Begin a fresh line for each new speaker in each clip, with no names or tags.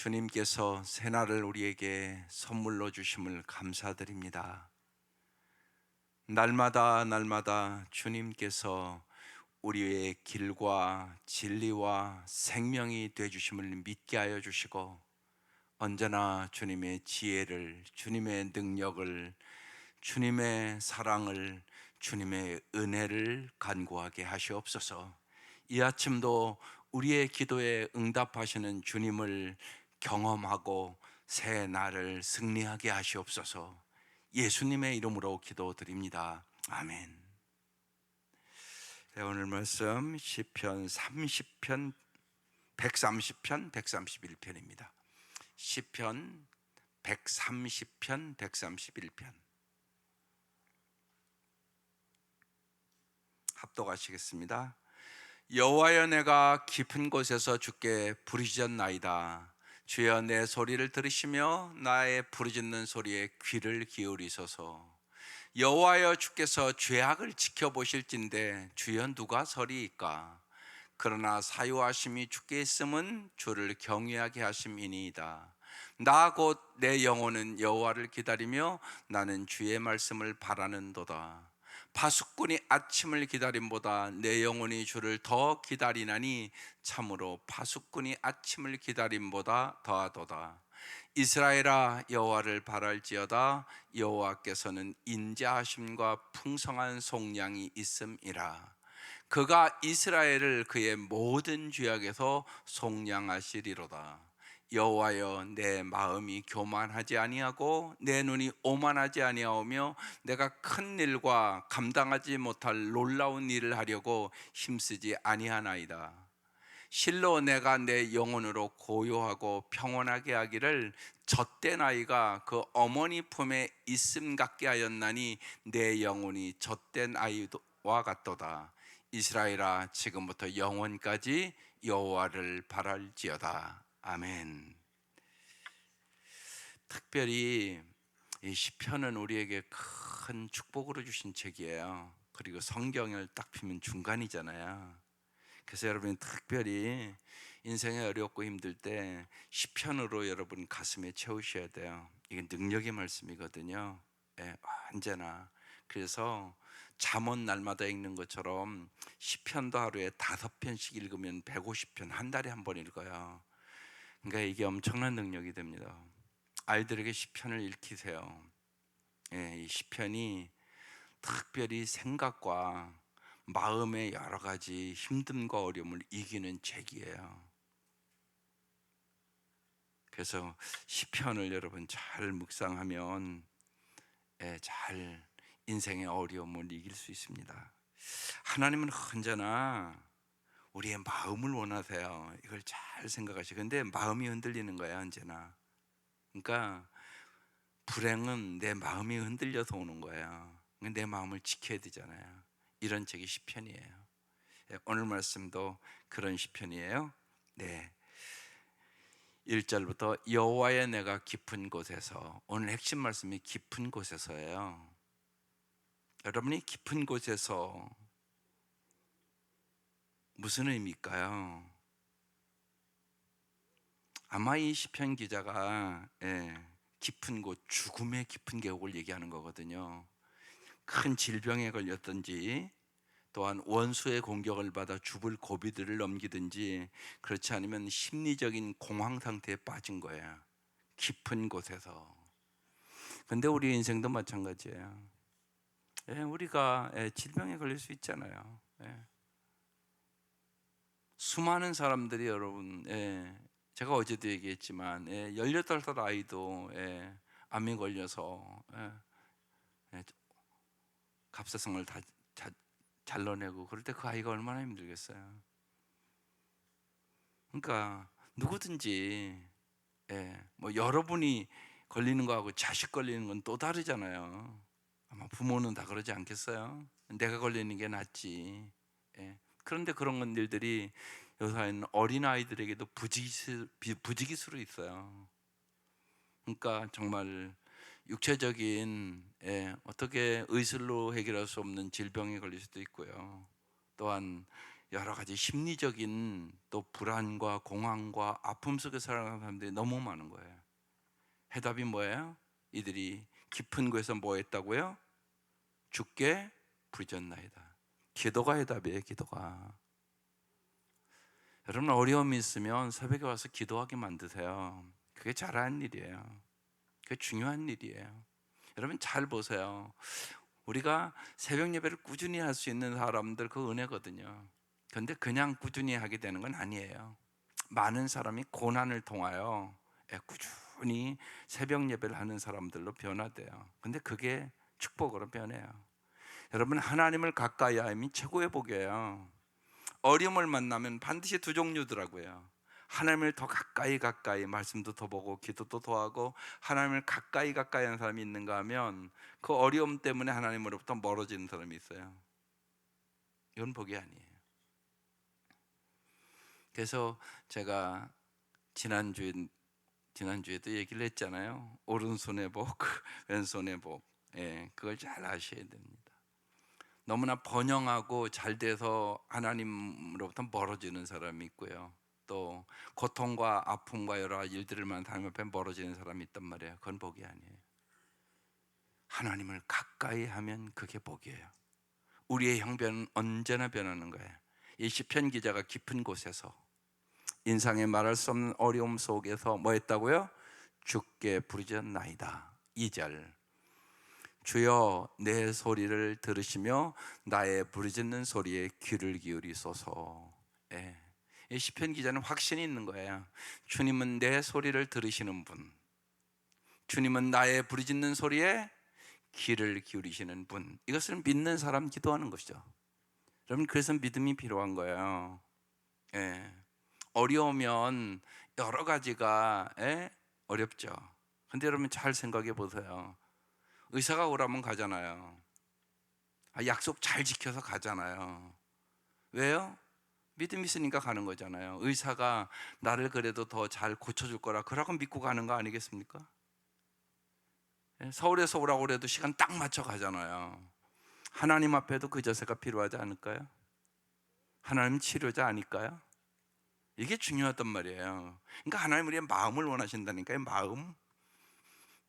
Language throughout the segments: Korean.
주님께서 새날을 우리에게 선물로 주심을 감사드립니다. 날마다 날마다 주님께서 우리의 길과 진리와 생명이 되어 주심을 믿게 하여 주시고, 언제나 주님의 지혜를, 주님의 능력을, 주님의 사랑을, 주님의 은혜를 간구하게 하시옵소서. 이 아침도 우리의 기도에 응답하시는 주님을 경험하고 새 날을 승리하게 하시옵소서. 예수님의 이름으로 기도드립니다. 아멘. 네, 오늘 말씀 시편 30편, 130편, 131편입니다. 시편 130편, 131편 합독하시겠습니다. 여호와여, 내가 깊은 곳에서 주께 부르짖었나이다. 주여, 내 소리를 들으시며 나의 부르짖는 소리에 귀를 기울이소서. 여호와여, 주께서 죄악을 지켜보실진데 주여 누가 서리이까? 그러나 사유하심이 주께 있음은 주를 경외하게 하심이니이다. 나 곧 내 영혼은 여호와를 기다리며 나는 주의 말씀을 바라는도다. 파수꾼이 아침을 기다림보다 내 영혼이 주를 더 기다리나니 참으로 파수꾼이 아침을 기다림보다 더하도다. 이스라엘아, 여호와를 바랄지어다. 여호와께서는 인자하심과 풍성한 속량이 있음이라. 그가 이스라엘을 그의 모든 죄악에서 속량하시리로다. 여호와여, 내 마음이 교만하지 아니하고 내 눈이 오만하지 아니하오며 내가 큰 일과 감당하지 못할 놀라운 일을 하려고 힘쓰지 아니하나이다. 실로 내가 내 영혼으로 고요하고 평온하게 하기를 젖된 아이가 그 어머니 품에 있음 같게 하였나니 내 영혼이 젖된 아이와 같도다. 이스라엘아, 지금부터 영원까지 여호와를 바랄지어다. 아멘. 특별히 이 시편은 우리에게 큰 축복으로 주신 책이에요. 그리고 성경을 딱 피면 중간이잖아요. 그래서 여러분이 특별히 인생에 어렵고 힘들 때 시편으로 여러분 가슴에 채우셔야 돼요. 이게 능력의 말씀이거든요. 예, 언제나. 그래서 잠언 날마다 읽는 것처럼 시편도 하루에 5편씩 읽으면 150편, 한 달에 한 번 읽어요. 그러니까 이게 엄청난 능력이 됩니다. 아이들에게 시편을 읽히세요. 예, 이 시편이 특별히 생각과 마음의 여러 가지 힘듦과 어려움을 이기는 책이에요. 그래서 시편을 여러분 잘 묵상하면 잘 인생의 어려움을 이길 수 있습니다. 하나님은 언제나 우리의 마음을 원하세요. 이걸 잘 생각하시고, 근데 마음이 흔들리는 거야 언제나. 그러니까 불행은 내 마음이 흔들려서 오는 거예요. 내 마음을 지켜야 되잖아요. 이런 책이 시편이에요. 오늘 말씀도 그런 시편이에요. 네, 1절부터 여호와의 내가 깊은 곳에서, 오늘 핵심 말씀이 깊은 곳에서예요. 여러분이 깊은 곳에서 무슨 의미일까요? 아마 이 시편 기자가 깊은 곳, 죽음의 깊은 계곡을 얘기하는 거거든요. 큰 질병에 걸렸든지, 또한 원수의 공격을 받아 죽을 고비들을 넘기든지, 그렇지 않으면 심리적인 공황 상태에 빠진 거예요. 깊은 곳에서. 근데 우리 인생도 마찬가지예요. 우리가 질병에 걸릴 수 있잖아요. 수많은 사람들이 여러분, 제가 어제도 얘기했지만 18살 아이도 암에 걸려서 갑사성을 다 잘라내고, 그럴 때 그 아이가 얼마나 힘들겠어요. 그러니까 누구든지 뭐 여러분이 걸리는 거하고 자식 걸리는 건 또 다르잖아요. 아마 부모는 다 그러지 않겠어요? 내가 걸리는 게 낫지. 그런데 그런 일들이 요새는 어린 아이들에게도 부지기수로 있어요. 그러니까 정말 육체적인 어떻게 의술로 해결할 수 없는 질병에 걸릴 수도 있고요. 또한 여러 가지 심리적인 또 불안과 공황과 아픔 속에 살아가는 사람들이 너무 많은 거예요. 해답이 뭐예요? 이들이 깊은 곳에서 뭐 했다고요? 주께 부르짖나이다. 기도가 해답이에요. 기도가. 여러분 어려움이 있으면 새벽에 와서 기도하게 만드세요. 그게 잘하는 일이에요. 그게 중요한 일이에요. 여러분 잘 보세요. 우리가 새벽 예배를 꾸준히 할 수 있는 사람들 그 은혜거든요. 그런데 그냥 꾸준히 하게 되는 건 아니에요. 많은 사람이 고난을 통하여 꾸준히 새벽 예배를 하는 사람들로 변화돼요. 근데 그게 축복으로 변해요. 여러분 하나님을 가까이 함이 최고의 복이에요. 어려움을 만나면 반드시 두 종류더라고요. 하나님을 더 가까이 말씀도 더 보고 기도도 더 하고 하나님을 가까이 하는 사람이 있는가 하면 그 어려움 때문에 하나님으로부터 멀어지는 사람이 있어요. 이건 복이 아니에요. 그래서 제가 지난주에도 얘기를 했잖아요. 오른손의 복, 왼손의 복. 그걸 잘 아셔야 됩니다. 너무나 번영하고 잘 돼서 하나님으로부터 멀어지는 사람이 있고요. 또 고통과 아픔과 여러 가지 일들만 하나님 앞에 멀어지는 사람이 있단 말이에요. 그건 복이 아니에요. 하나님을 가까이 하면 그게 복이에요. 우리의 형편은 언제나 변하는 거예요. 이 시편 기자가 깊은 곳에서 인상에 말할 수 없는 어려움 속에서 뭐 했다고요? 주께 부르짖나이다. 2절 주여 내 소리를 들으시며 나의 부르짖는 소리에 귀를 기울이소서. 이 시편 기자는 확신이 있는 거예요. 주님은 내 소리를 들으시는 분, 주님은 나의 부르짖는 소리에 귀를 기울이시는 분. 이것을 믿는 사람 기도하는 것이죠. 여러분 그래서 믿음이 필요한 거예요. 어려우면 여러 가지가 어렵죠. 근데 여러분 잘 생각해 보세요. 의사가 오라면 가잖아요. 약속 잘 지켜서 가잖아요. 왜요? 믿음 있으니까 가는 거잖아요. 의사가 나를 그래도 더 잘 고쳐줄 거라 그러고 믿고 가는 거 아니겠습니까? 서울에서 오라고 그래도 시간 딱 맞춰 가잖아요. 하나님 앞에도 그 자세가 필요하지 않을까요? 하나님 치료자 아닐까요? 이게 중요하단 말이에요. 그러니까 하나님 우리의 마음을 원하신다니까요. 마음.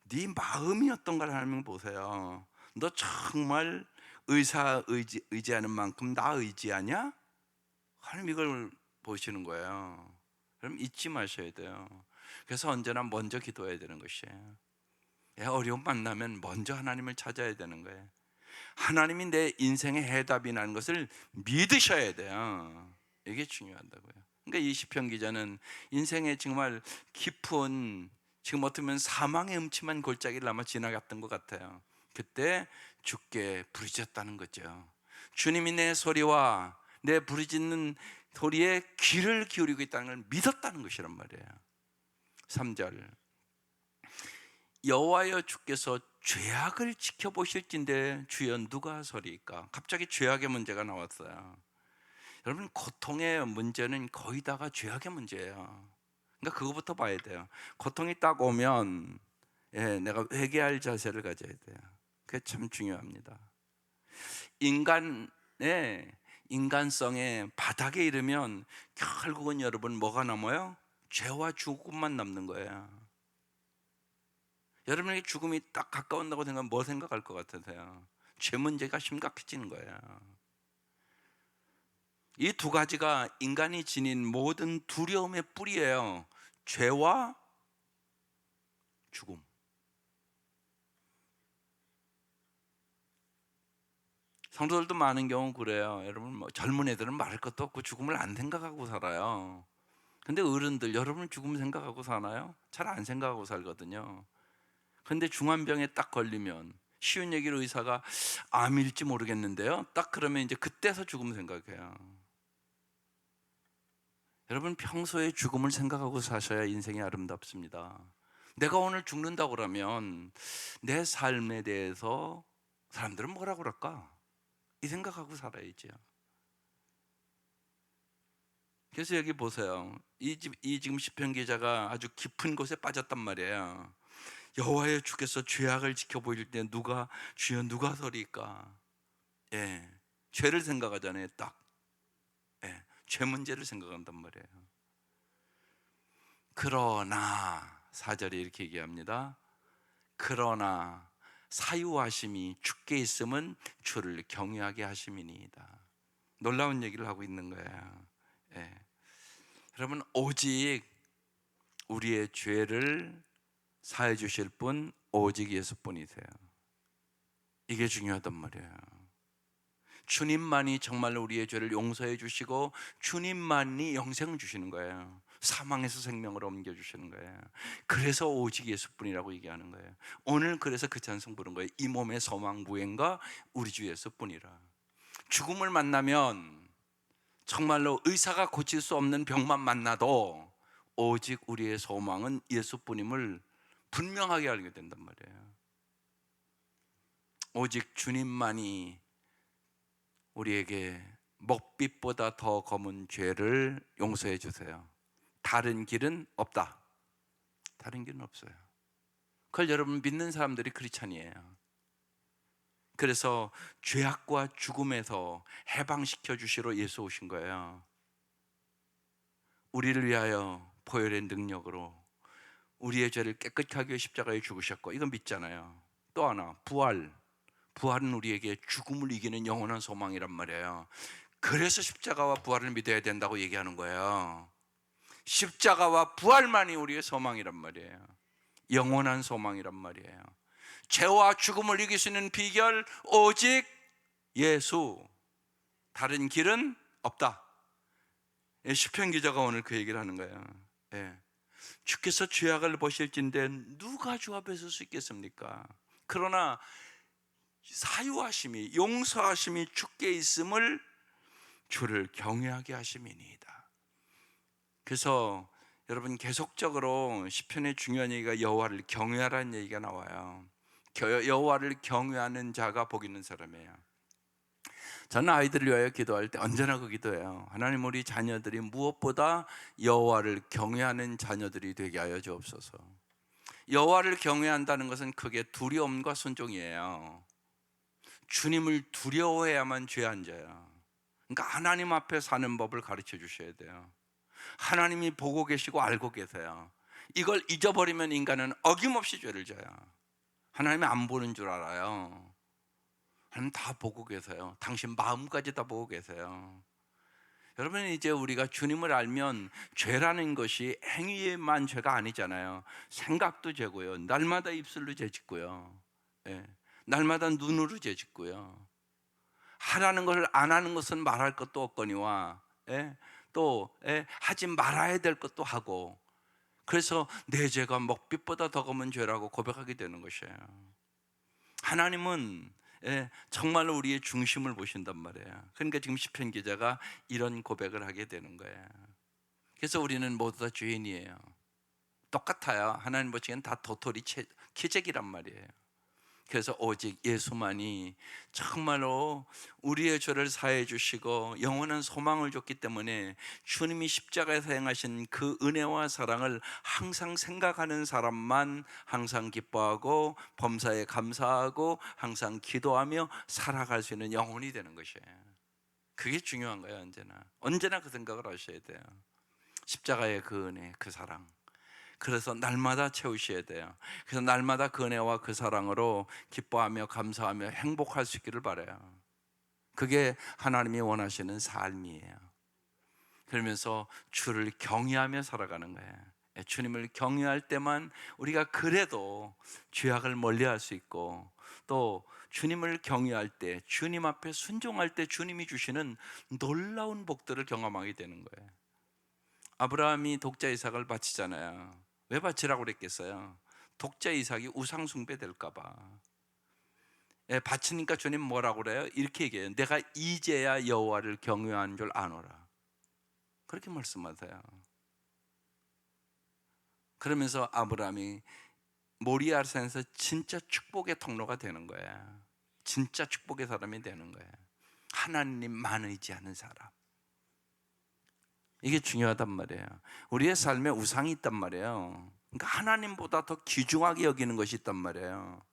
네 마음이 어떤가를 하나님 보세요. 너 정말 의지하는 만큼 나 의지하냐? 하나님 이걸 보시는 거예요. 그럼 잊지 마셔야 돼요. 그래서 언제나 먼저 기도해야 되는 것이에요. 어려움 만나면 먼저 하나님을 찾아야 되는 거예요. 하나님이 내 인생의 해답이라는 것을 믿으셔야 돼요. 이게 중요하다고요. 그러니까 이 시편 기자는 인생의 정말 깊은 지금 어떻게 보면 사망의 음침한 골짜기를 아마 지나갔던 것 같아요. 그때 주께 부르짖었다는 거죠. 주님이 내 소리와 내 부르짖는 소리에 귀를 기울이고 있다는 걸 믿었다는 것이란 말이에요. 3절 여호와여 주께서 죄악을 지켜보실진데 주여 누가 서리까? 갑자기 죄악의 문제가 나왔어요. 여러분 고통의 문제는 거의 다가 죄악의 문제예요. 그러니까 그거부터 봐야 돼요. 고통이 딱 오면 내가 회개할 자세를 가져야 돼요. 그게 참 중요합니다. 인간성의 바닥에 이르면 결국은 여러분 뭐가 남아요? 죄와 죽음만 남는 거예요. 여러분에게 죽음이 딱 가까운다고 생각하면 뭐 생각할 것 같으세요? 죄 문제가 심각해지는 거예요. 이 두 가지가 인간이 지닌 모든 두려움의 뿌리예요. 죄와 죽음. 성도들도 많은 경우 그래요. 여러분 젊은 애들은 말할 것도 없고 죽음을 안 생각하고 살아요. 근데 어른들 여러분 죽음 생각하고 사나요? 잘 안 생각하고 살거든요. 근데 중환병에 딱 걸리면 쉬운 얘기로 의사가 암일지 모르겠는데요. 딱 그러면 이제 그때서 죽음 생각해요. 여러분 평소에 죽음을 생각하고 사셔야 인생이 아름답습니다. 내가 오늘 죽는다고 그러면 내 삶에 대해서 사람들은 뭐라고 그럴까? 이 생각하고 살아야죠. 그래서 여기 보세요. 이 지금 시편 기자가 아주 깊은 곳에 빠졌단 말이에요. 여호와의 주께서 죄악을 지켜보실 때 주여 누가 서리까? 죄를 생각하잖아요. 딱. 죄 문제를 생각한단 말이에요. 그러나 4절에 이렇게 얘기합니다. 그러나 사유하심이 주께 있음은 주를 경외하게 하심이니이다. 놀라운 얘기를 하고 있는 거예요. 예. 여러분, 오직 우리의 죄를 사해 주실 분 오직 예수뿐이세요. 이게 중요하단 말이에요. 주님만이 정말로 우리의 죄를 용서해 주시고 주님만이 영생을 주시는 거예요. 사망에서 생명으로 옮겨주시는 거예요. 그래서 오직 예수뿐이라고 얘기하는 거예요. 오늘 그래서 그 찬송 부른 거예요. 이 몸의 소망 무행과 우리 주 예수뿐이라. 죽음을 만나면 정말로 의사가 고칠 수 없는 병만 만나도 오직 우리의 소망은 예수뿐임을 분명하게 알게 된단 말이에요. 오직 주님만이 우리에게 먹빛보다 더 검은 죄를 용서해 주세요. 다른 길은 없다. 다른 길은 없어요. 그걸 여러분 믿는 사람들이 크리스찬이에요. 그래서 죄악과 죽음에서 해방시켜 주시러 예수 오신 거예요. 우리를 위하여 보혈의 능력으로 우리의 죄를 깨끗하게 십자가에 죽으셨고, 이건 믿잖아요. 또 하나, 부활은 우리에게 죽음을 이기는 영원한 소망이란 말이에요. 그래서 십자가와 부활을 믿어야 된다고 얘기하는 거예요. 십자가와 부활만이 우리의 소망이란 말이에요. 영원한 소망이란 말이에요. 죄와 죽음을 이길 수 있는 비결 오직 예수, 다른 길은 없다. 시편 기자가 오늘 그 얘기를 하는 거예요. 주께서 죄악을 보실진데 누가 주 앞에 설 수 있겠습니까? 그러나 사유하심이, 용서하심이 주께 있음을 주를 경외하게 하심이니이다. 그래서 여러분, 계속적으로 시편의 중요한 얘기가 여호와를 경외하라는 얘기가 나와요. 여호와를 경외하는 자가 복 있는 사람이에요. 저는 아이들을 위하여 기도할 때 언제나 그 기도해요. 하나님, 우리 자녀들이 무엇보다 여호와를 경외하는 자녀들이 되게 하여 주옵소서. 여호와를 경외한다는 것은 크게 두려움과 순종이에요. 주님을 두려워해야만 죄 안 져요. 그러니까 하나님 앞에 사는 법을 가르쳐 주셔야 돼요. 하나님이 보고 계시고 알고 계세요. 이걸 잊어버리면 인간은 어김없이 죄를 져요. 하나님이 안 보는 줄 알아요. 하나님 다 보고 계세요. 당신 마음까지 다 보고 계세요. 여러분, 이제 우리가 주님을 알면 죄라는 것이 행위에만 죄가 아니잖아요. 생각도 죄고요, 날마다 입술로 죄짓고요, 날마다 눈으로 죄짓고요, 하라는 것을 안 하는 것은 말할 것도 없거니와 또 하지 말아야 될 것도 하고, 그래서 내 죄가 먹빛보다 더 검은 죄라고 고백하게 되는 것이에요. 하나님은 정말로 우리의 중심을 보신단 말이에요. 그러니까 지금 시편 기자가 이런 고백을 하게 되는 거예요. 그래서 우리는 모두 다 죄인이에요. 똑같아요. 하나님 보시기엔 다 도토리 키재기란 말이에요. 그래서 오직 예수만이 정말로 우리의 죄를 사해 주시고 영원한 소망을 줬기 때문에 주님이 십자가에서 행하신 그 은혜와 사랑을 항상 생각하는 사람만 항상 기뻐하고 범사에 감사하고 항상 기도하며 살아갈 수 있는 영혼이 되는 것이에요. 그게 중요한 거예요. 언제나 그 생각을 하셔야 돼요. 십자가의 그 은혜, 그 사랑, 그래서 날마다 채우셔야 돼요. 그래서 날마다 그 은혜와 그 사랑으로 기뻐하며 감사하며 행복할 수 있기를 바라요. 그게 하나님이 원하시는 삶이에요. 그러면서 주를 경외하며 살아가는 거예요. 주님을 경외할 때만 우리가 그래도 죄악을 멀리할 수 있고, 또 주님을 경외할 때, 주님 앞에 순종할 때 주님이 주시는 놀라운 복들을 경험하게 되는 거예요. 아브라함이 독자 이삭을 바치잖아요. 왜 바치라고 그랬겠어요? 독자 이삭이 우상 숭배될까 봐. 바치니까 주님 뭐라고 그래요? 이렇게 얘기해요. 내가 이제야 여호와를 경외한 줄 아노라. 그렇게 말씀하세요. 그러면서 아브라함이 모리아산에서 진짜 축복의 통로가 되는 거예요. 진짜 축복의 사람이 되는 거예요. 하나님만 의지하는 사람. 이게 중요하단 말이에요. 우리의 삶에 우상이 있단 말이에요. 그러니까 하나님보다 더 귀중하게 여기는 것이 있단 말이에요.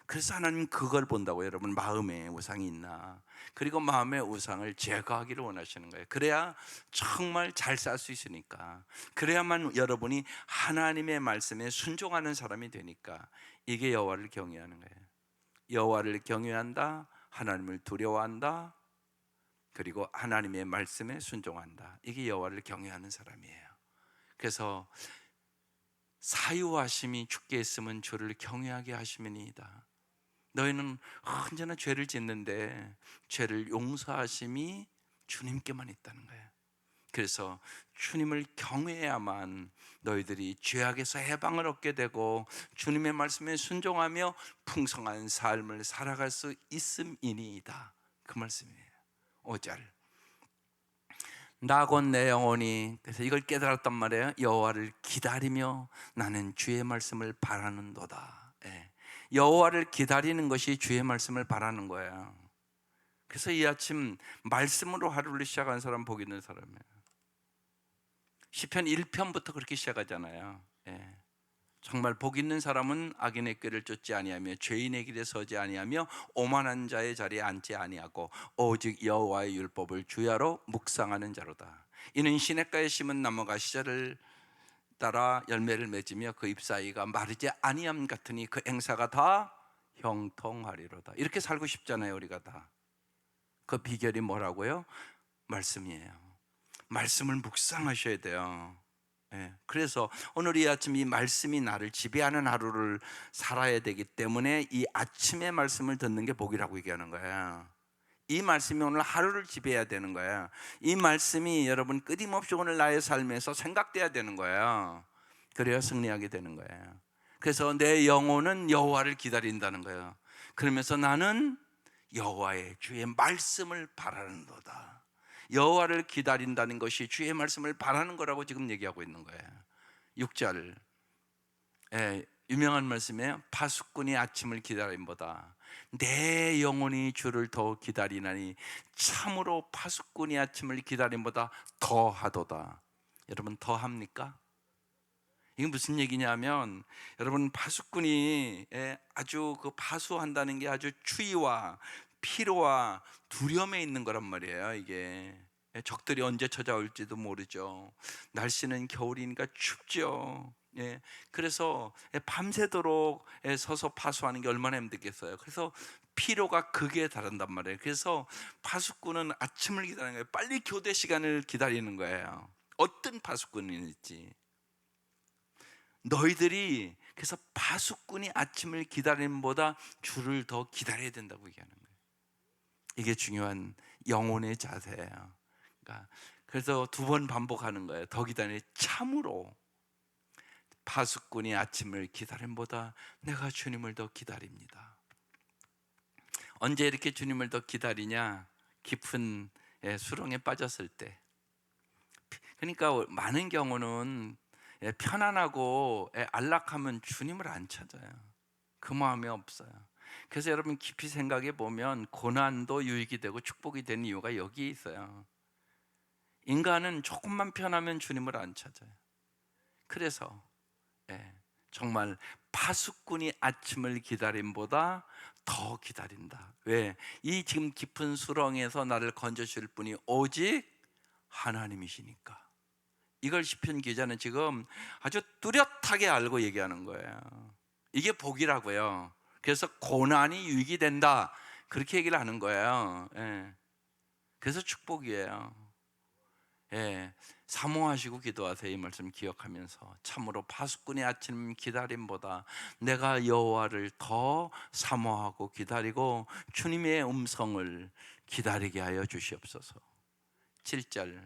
그래서 하나님 그걸 본다고. 여러분, 마음에 우상이 있나? 그리고 마음의 우상을 제거하기를 원하시는 거예요. 그래야 정말 잘 살 수 있으니까. 그래야만 여러분이 하나님의 말씀에 순종하는 사람이 되니까. 이게 여호와를 경외하는 거예요. 여호와를 경외한다, 하나님을 두려워한다, 그리고 하나님의 말씀에 순종한다. 이게 여호와를 경외하는 사람이에요. 그래서 사유하심이 주께 있으면 주를 경외하게 하심이니이다. 너희는 언제나 죄를 짓는데 죄를 용서하심이 주님께만 있다는 거예요. 그래서 주님을 경외해야만 너희들이 죄악에서 해방을 얻게 되고 주님의 말씀에 순종하며 풍성한 삶을 살아갈 수 있음이니이다. 그 말씀이에요. 5절, 나 곧 내 영혼이, 그래서 이걸 깨달았단 말이에요. 여호와를 기다리며 나는 주의 말씀을 바라는도다. 예. 여호와를 기다리는 것이 주의 말씀을 바라는 거예요. 그래서 이 아침 말씀으로 하루를 시작한 사람 복 있는 사람이에요. 시편 1편부터 그렇게 시작하잖아요. 예. 정말 복 있는 사람은 악인의 꾀를 쫓지 아니하며 죄인의 길에 서지 아니하며 오만한 자의 자리에 앉지 아니하고 오직 여호와의 율법을 주야로 묵상하는 자로다. 이는 시냇가에 심은 나무가 시절을 따라 열매를 맺으며 그 잎사이가 마르지 아니함 같으니 그 행사가 다 형통하리로다. 이렇게 살고 싶잖아요, 우리가 다. 그 비결이 뭐라고요? 말씀이에요. 말씀을 묵상하셔야 돼요. 예, 그래서 오늘 이 아침 이 말씀이 나를 지배하는 하루를 살아야 되기 때문에 이 아침의 말씀을 듣는 게 복이라고 얘기하는 거예요. 이 말씀이 오늘 하루를 지배해야 되는 거예요. 이 말씀이 여러분 끊임없이 오늘 나의 삶에서 생각돼야 되는 거예요. 그래야 승리하게 되는 거예요. 그래서 내 영혼은 여호와를 기다린다는 거예요. 그러면서 나는 여호와의 주의 말씀을 바라는도다. 여호와를 기다린다는 것이 주의 말씀을 바라는 거라고 지금 얘기하고 있는 거예요. 6절, 유명한 말씀이에요. 파수꾼이 아침을 기다림보다 내 영혼이 주를 더 기다리나니 참으로 파수꾼이 아침을 기다림보다 더하도다. 여러분, 더합니까? 이게 무슨 얘기냐면, 여러분, 파수꾼이 아주 그 파수한다는 게 아주 추위와 피로와 두려움에 있는 거란 말이에요. 이게 적들이 언제 찾아올지도 모르죠. 날씨는 겨울이니까 춥죠. 그래서 밤새도록 서서 파수하는 게 얼마나 힘들겠어요. 그래서 피로가 극에 달한단 말이에요. 그래서 파수꾼은 아침을 기다리는 거예요. 빨리 교대 시간을 기다리는 거예요. 어떤 파수꾼인지. 너희들이 그래서 파수꾼이 아침을 기다림보다 주를 더 기다려야 된다고 얘기하는 거예요. 이게 중요한 영혼의 자세예요. 그러니까 그래서 2번 반복하는 거예요. 더 기다리니 참으로 파수꾼이 아침을 기다림보다 내가 주님을 더 기다립니다. 언제 이렇게 주님을 더 기다리냐? 깊은 수렁에 빠졌을 때. 그러니까 많은 경우는 편안하고 안락하면 주님을 안 찾아요. 그 마음이 없어요. 그래서 여러분 깊이 생각해 보면 고난도 유익이 되고 축복이 되는 이유가 여기에 있어요. 인간은 조금만 편하면 주님을 안 찾아요. 그래서 정말 파수꾼이 아침을 기다림보다 더 기다린다. 왜? 이 지금 깊은 수렁에서 나를 건져줄 분이 오직 하나님이시니까. 이걸 시편 기자는 지금 아주 뚜렷하게 알고 얘기하는 거예요. 이게 복이라고요. 그래서 고난이 유익이 된다, 그렇게 얘기를 하는 거예요. 그래서 축복이에요. 사모하시고 기도하세요. 이 말씀 기억하면서 참으로 파수꾼의 아침 기다림보다 내가 여호와를 더 사모하고 기다리고 주님의 음성을 기다리게 하여 주시옵소서. 7절,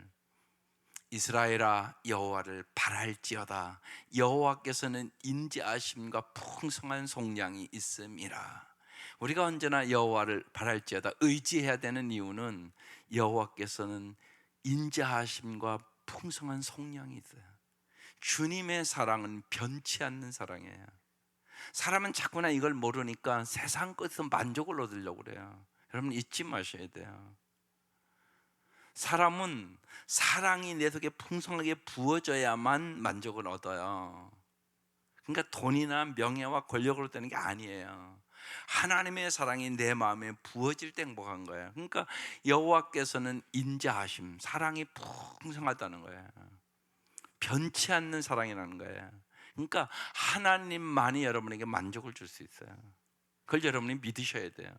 이스라엘아 여호와를 바랄지어다. 여호와께서는 인자하심과 풍성한 속량이 있음이라. 우리가 언제나 여호와를 바랄지어다 의지해야 되는 이유는 여호와께서는 인자하심과 풍성한 속량이 있어요. 주님의 사랑은 변치 않는 사랑이에요. 사람은 자꾸나 이걸 모르니까 세상 것에서 만족을 얻으려고 그래요. 여러분 잊지 마셔야 돼요. 사람은 사랑이 내 속에 풍성하게 부어져야만 만족을 얻어요. 그러니까 돈이나 명예와 권력으로 되는 게 아니에요. 하나님의 사랑이 내 마음에 부어질 때 행복한 거예요. 그러니까 여호와께서는 인자하심, 사랑이 풍성하다는 거예요. 변치 않는 사랑이라는 거예요. 그러니까 하나님만이 여러분에게 만족을 줄 수 있어요. 그걸 여러분이 믿으셔야 돼요.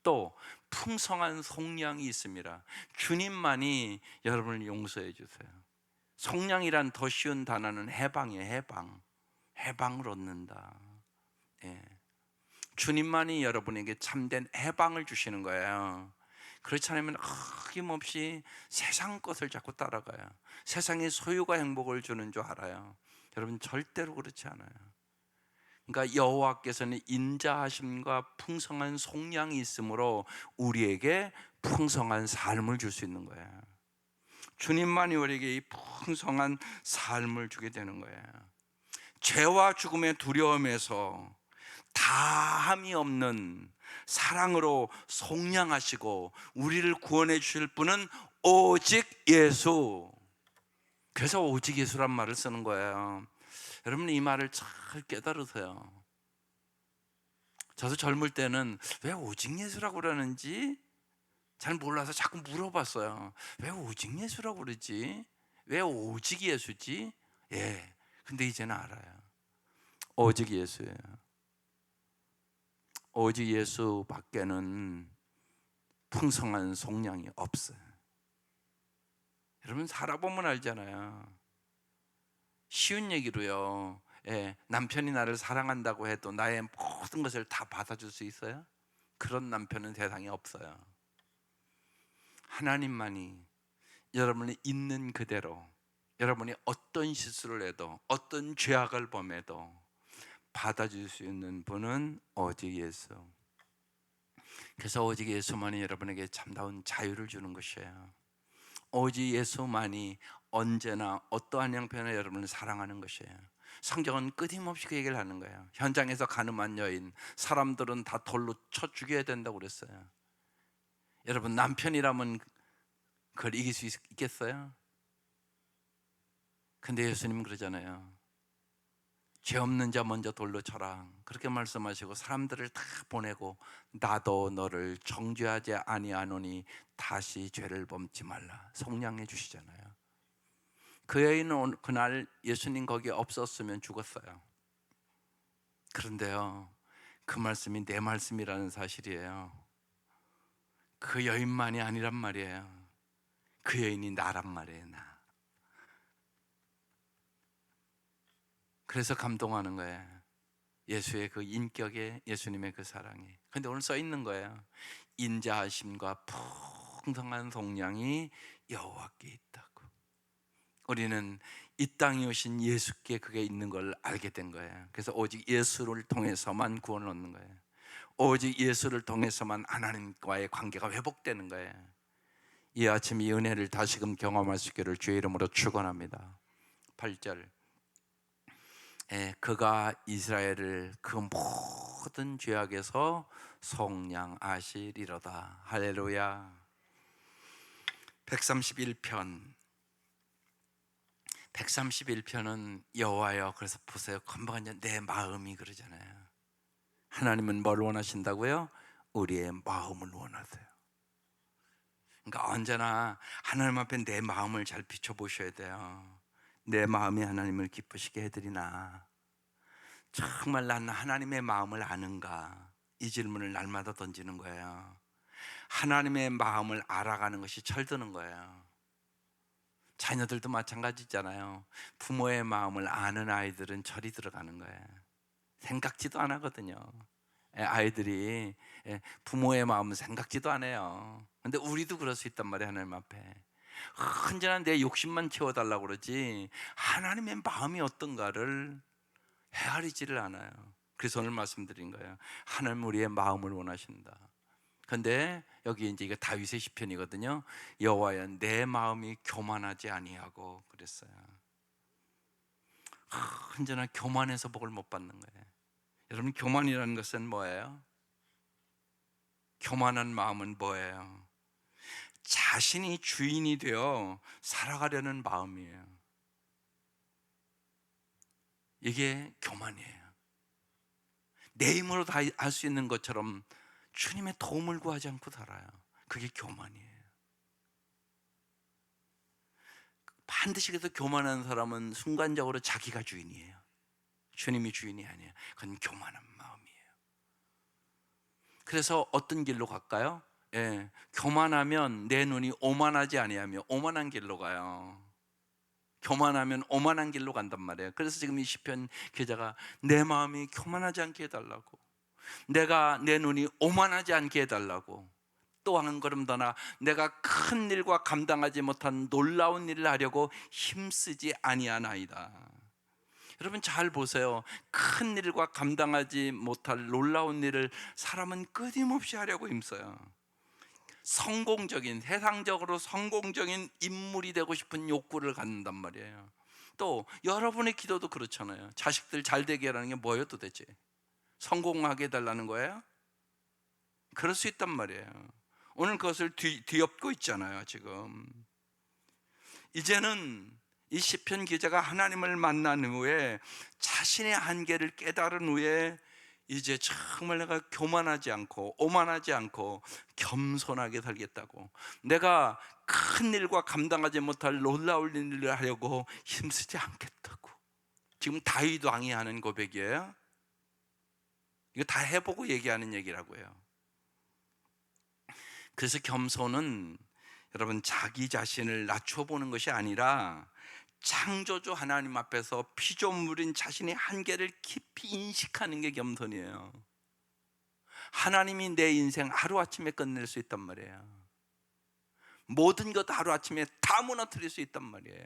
또 풍성한 속량이 있습니다. 주님만이 여러분을 용서해 주세요. 속량이란 더 쉬운 단어는 해방이에요. 해방을 얻는다. 예. 주님만이 여러분에게 참된 해방을 주시는 거예요. 그렇지 않으면 어김없이 세상 것을 자꾸 따라가요. 세상의 소유가 행복을 주는 줄 알아요. 여러분 절대로 그렇지 않아요. 그러니까 여호와께서는 인자하심과 풍성한 속량이 있으므로 우리에게 풍성한 삶을 줄 수 있는 거예요. 주님만이 우리에게 이 풍성한 삶을 주게 되는 거예요. 죄와 죽음의 두려움에서 다함이 없는 사랑으로 속량하시고 우리를 구원해 주실 분은 오직 예수. 그래서 오직 예수란 말을 쓰는 거예요. 여러분 이 말을 잘 깨달으세요. 저도 젊을 때는 왜 오직 예수라고 그러는지 잘 몰라서 자꾸 물어봤어요. 왜 오직 예수라고 그러지? 왜 오직 예수지? 예. 근데 이제는 알아요. 오직 예수예요. 오직 예수밖에는 풍성한 속량이 없어요. 여러분 살아보면 알잖아요. 쉬운 얘기로요. 예, 남편이 나를 사랑한다고 해도 나의 모든 것을 다 받아줄 수 있어요? 그런 남편은 세상에 없어요. 하나님만이 여러분이 있는 그대로, 여러분이 어떤 실수를 해도 어떤 죄악을 범해도 받아줄 수 있는 분은 오직 예수. 그래서 오직 예수만이 여러분에게 참다운 자유를 주는 것이에요. 오직 예수만이 언제나 어떠한 형편에 여러분을 사랑하는 것이에요. 성경은 끊임없이 그 얘기를 하는 거예요. 현장에서 가늠한 여인, 사람들은 다 돌로 쳐 죽여야 된다고 그랬어요. 여러분 남편이라면 그걸 이길 수 있겠어요? 근데 예수님은 그러잖아요. 죄 없는 자 먼저 돌로 쳐라. 그렇게 말씀하시고 사람들을 다 보내고 나도 너를 정죄하지 아니하노니 다시 죄를 범치 말라. 속량해 주시잖아요. 그 여인은 그날 예수님 거기에 없었으면 죽었어요. 그런데요, 그 말씀이 내 말씀이라는 사실이에요. 그 여인만이 아니란 말이에요. 그 여인이 나란 말이에요. 나. 그래서 감동하는 거예요. 예수의 그 인격에, 예수님의 그 사랑에. 근데 오늘 써 있는 거예요. 인자하심과 풍성한 속량이 여호와께 있다고. 우리는 이 땅에 오신 예수께 그게 있는 걸 알게 된 거예요. 그래서 오직 예수를 통해서만 구원을 얻는 거예요. 오직 예수를 통해서만 하나님과의 관계가 회복되는 거예요. 이 아침 이 은혜를 다시금 경험할 수 있기를 주의 이름으로 축원합니다. 8절, 그가 이스라엘을 그 모든 죄악에서 속량하시리로다. 할렐루야. 131편은 여호와여. 그래서 보세요. 금방 이제 내 마음이 그러잖아요. 하나님은 뭘 원하신다고요? 우리의 마음을 원하세요. 그러니까 언제나 하나님 앞에 내 마음을 잘 비춰보셔야 돼요. 내 마음이 하나님을 기쁘시게 해드리나? 정말 난 하나님의 마음을 아는가? 이 질문을 날마다 던지는 거예요. 하나님의 마음을 알아가는 것이 철드는 거예요. 자녀들도 마찬가지잖아요. 부모의 마음을 아는 아이들은 철이 들어가는 거예요. 생각지도 안 하거든요. 아이들이 부모의 마음은 생각지도 안 해요. 근데 우리도 그럴 수 있단 말이에요. 하나님 앞에 언제나 내 욕심만 채워달라고 그러지 하나님의 마음이 어떤가를 헤아리지를 않아요. 그래서 오늘 말씀드린 거예요. 하나님 우리의 마음을 원하신다. 근데 여기 이제 이게 다윗의 시편이거든요. 여호와여 내 마음이 교만하지 아니하고 그랬어요. 언제나 교만해서 복을 못 받는 거예요. 여러분 교만이라는 것은 뭐예요? 교만한 마음은 뭐예요? 자신이 주인이 되어 살아가려는 마음이에요. 이게 교만이에요. 내 힘으로 다 할 수 있는 것처럼 주님의 도움을 구하지 않고 살아요. 그게 교만이에요. 반드시 그래서 교만한 사람은 순간적으로 자기가 주인이에요. 주님이 주인이 아니에요. 그건 교만한 마음이에요. 그래서 어떤 길로 갈까요? 예, 교만하면 내 눈이 오만하지 아니하며 오만한 길로 가요. 교만하면 오만한 길로 간단 말이에요. 그래서 지금 이 시편 기자가 내 마음이 교만하지 않게 해달라고, 내가 내 눈이 오만하지 않게 해달라고, 또 한 걸음 더 나아 내가 큰 일과 감당하지 못한 놀라운 일을 하려고 힘쓰지 아니하나이다. 여러분 잘 보세요. 큰 일과 감당하지 못할 놀라운 일을 사람은 끊임없이 하려고 힘써요. 성공적인, 세상적으로 성공적인 인물이 되고 싶은 욕구를 갖는단 말이에요. 또 여러분의 기도도 그렇잖아요. 자식들 잘 되게 하라는 게 뭐예요 도대체? 성공하게 해달라는 거예요? 그럴 수 있단 말이에요. 오늘 그것을 뒤엎고 있잖아요 지금. 이제는 이 시편 기자가 하나님을 만난 후에 자신의 한계를 깨달은 후에 이제 정말 내가 교만하지 않고 오만하지 않고 겸손하게 살겠다고, 내가 큰 일과 감당하지 못할 놀라운 일을 하려고 힘쓰지 않겠다고. 지금 다윗 왕이 하는 고백이에요. 이거 다 해보고 얘기하는 얘기라고요. 그래서 겸손은 여러분 자기 자신을 낮춰보는 것이 아니라 창조주 하나님 앞에서 피조물인 자신의 한계를 깊이 인식하는 게 겸손이에요. 하나님이 내 인생 하루아침에 끝낼 수 있단 말이에요. 모든 것 하루아침에 다 무너뜨릴 수 있단 말이에요.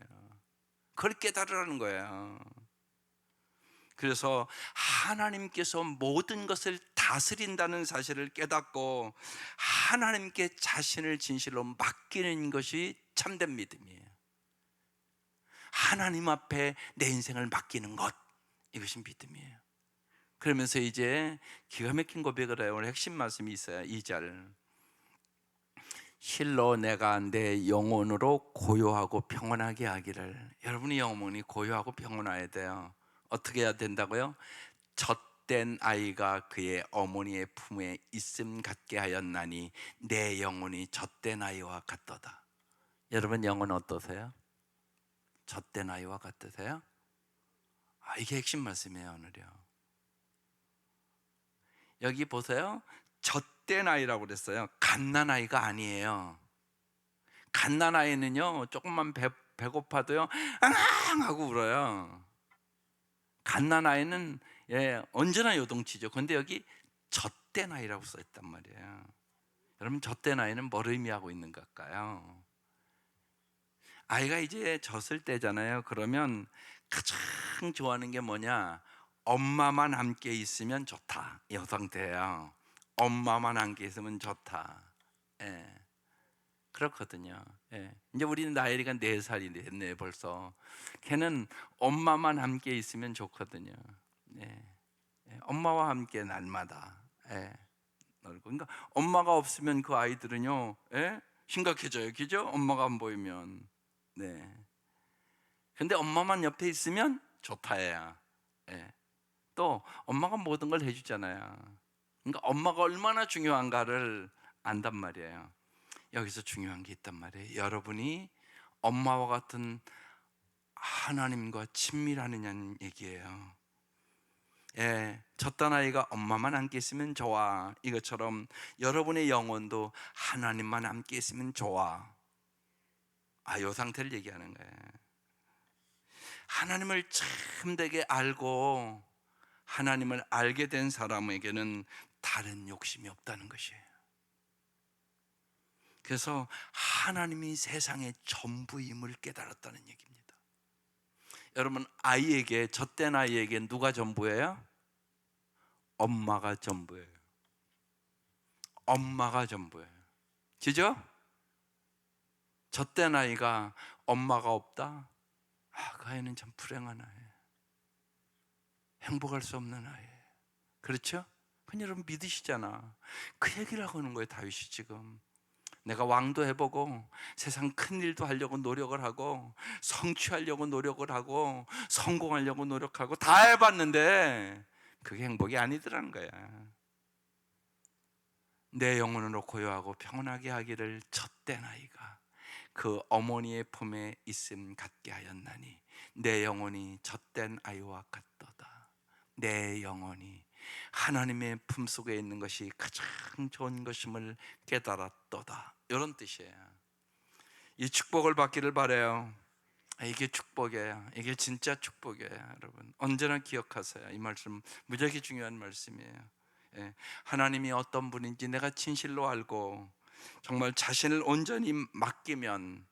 그걸 깨달으라는 거예요. 그래서 하나님께서 모든 것을 다스린다는 사실을 깨닫고 하나님께 자신을 진실로 맡기는 것이 참된 믿음이에요. 하나님 앞에 내 인생을 맡기는 것, 이것이 믿음이에요. 그러면서 이제 기가 막힌 고백을 해요. 오늘 핵심 말씀이 있어요. 2절, 실로 내가 내 영혼으로 고요하고 평온하게 하기를. 여러분의 영혼이 고요하고 평온해야 돼요. 어떻게 해야 된다고요? 젖된 아이가 그의 어머니의 품에 있음 같게 하였나니 내 영혼이 젖된 아이와 같도다. 여러분 영혼 어떠세요? 젖된 아이와 같으세요? 이게 핵심 말씀이에요 오늘요. 여기 보세요. 젖된 아이라고 그랬어요. 갓난 아이가 아니에요. 갓난 아이는요 조금만 배고파도요 앙 하고 울어요. 갓난 아이는 언제나 요동치죠. 그런데 여기 젖된 아이라고 써있단 말이에요. 여러분 젖된 아이는 뭘 의미하고 있는 걸까요? 아이가 이제 젖을 때잖아요. 그러면 가장 좋아하는 게 뭐냐? 엄마만 함께 있으면 좋다, 이 상태예요. 엄마만 함께 있으면 좋다. 예, 그렇거든요. 예. 이제 우리는 나이가 4살이 됐네 벌써. 걔는 엄마만 함께 있으면 좋거든요. 예. 예. 엄마와 함께 날마다 놀고. 그러니까 엄마가 없으면 그 아이들은요, 심각해져요, 그죠? 엄마가 안 보이면. 네. 근데 엄마만 옆에 있으면 좋다야. 예. 또 엄마가 모든 걸 해주잖아요. 그러니까 엄마가 얼마나 중요한가를 안단 말이에요. 여기서 중요한 게 있단 말이에요. 여러분이 엄마와 같은 하나님과 친밀하느냐는 얘기예요. 젖단 아이가 엄마만 함께 있으면 좋아, 이것처럼 여러분의 영혼도 하나님만 함께 있으면 좋아. 요 상태를 얘기하는 거예요. 하나님을 참되게 알고 하나님을 알게 된 사람에게는 다른 욕심이 없다는 것이에요. 그래서 하나님이 세상의 전부임을 깨달았다는 얘기입니다. 여러분 아이에게, 젖된 아이에게 누가 전부예요? 엄마가 전부예요. 엄마가 전부예요. 그죠? 젖된 아이가 엄마가 없다? 그 아이는 참 불행한 아이예요. 행복할 수 없는 아이예요. 그렇죠? 그건 여러분 믿으시잖아. 그 얘기를 하고 있는 거예요 다윗이 지금. 내가 왕도 해보고 세상 큰 일도 하려고 노력을 하고 성취하려고 노력을 하고 성공하려고 노력하고 다 해봤는데 그게 행복이 아니더라는 거야. 내 영혼으로 고요하고 평온하게 하기를 젖된 아이가 그 어머니의 품에 있음 같게 하였나니 내 영혼이 젖된 아이와 같도다. 내 영혼이 하나님의 품속에 있는 것이 가장 좋은 것임을 깨달았도다. 이런 뜻이에요. 이 축복을 받기를 바라요. 이게 축복이에요. 이게 진짜 축복이에요. 여러분 언제나 기억하세요. 이 말씀 무지하게 중요한 말씀이에요. 예, 하나님이 어떤 분인지 내가 진실로 알고 정말 자신을 온전히 맡기면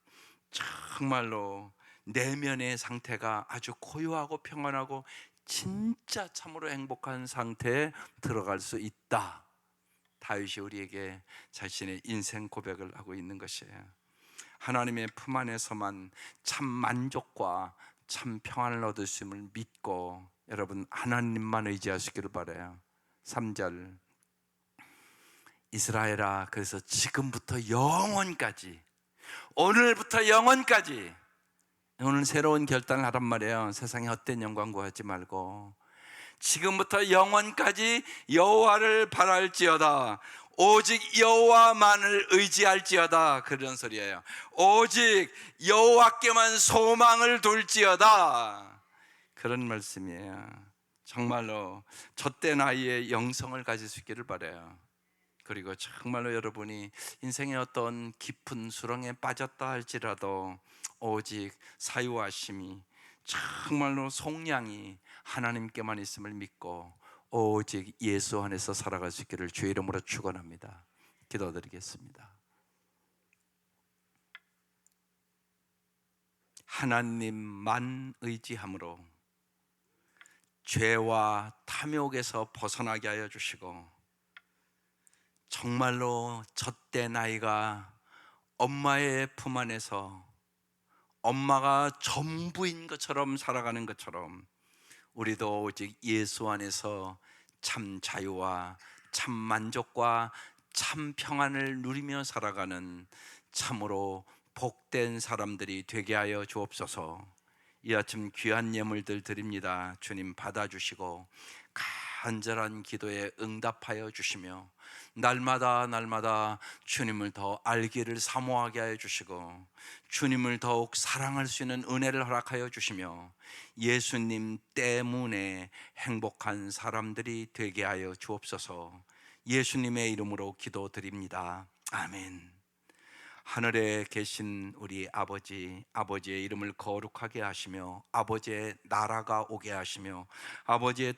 정말로 내면의 상태가 아주 고요하고 평안하고 진짜 참으로 행복한 상태에 들어갈 수 있다. 다윗이 우리에게 자신의 인생 고백을 하고 있는 것이에요. 하나님의 품 안에서만 참 만족과 참 평안을 얻을 수 있음을 믿고 여러분 하나님만 의지하시기를 바라요. 3절 이스라엘아 그래서 지금부터 영원까지 오늘부터 영원까지 오늘 새로운 결단을 하란 말이에요. 세상에 헛된 영광 구하지 말고 지금부터 영원까지 여호와를 바랄지어다. 오직 여호와만을 의지할지어다. 그런 소리예요. 오직 여호와께만 소망을 둘지어다. 그런 말씀이에요. 정말로 젖된 아이의 영성을 가질 수 있기를 바라요. 그리고 정말로 여러분이 인생의 어떤 깊은 수렁에 빠졌다 할지라도 오직 사유하심이 정말로 속량이 하나님께만 있음을 믿고 오직 예수 안에서 살아갈 수 있기를 주의 이름으로 축원합니다. 기도드리겠습니다. 하나님만 의지함으로 죄와 탐욕에서 벗어나게 하여 주시고 정말로 젖된 아이가 엄마의 품 안에서 엄마가 전부인 것처럼 살아가는 것처럼 우리도 오직 예수 안에서 참 자유와 참 만족과 참 평안을 누리며 살아가는 참으로 복된 사람들이 되게 하여 주옵소서. 이 아침 귀한 예물들 드립니다. 주님 받아주시고 간절한 기도에 응답하여 주시며 날마다 주님을 더 알기를 사모하게 하여 주시고 주님을 더욱 사랑할 수 있는 은혜를 허락하여 주시며 예수님 때문에 행복한 사람들이 되게 하여 주옵소서. 예수님의 이름으로 기도드립니다. 아멘. 하늘에 계신 우리 아버지, 아버지의 이름을 거룩하게 하시며 아버지의 나라가 오게 하시며 아버지의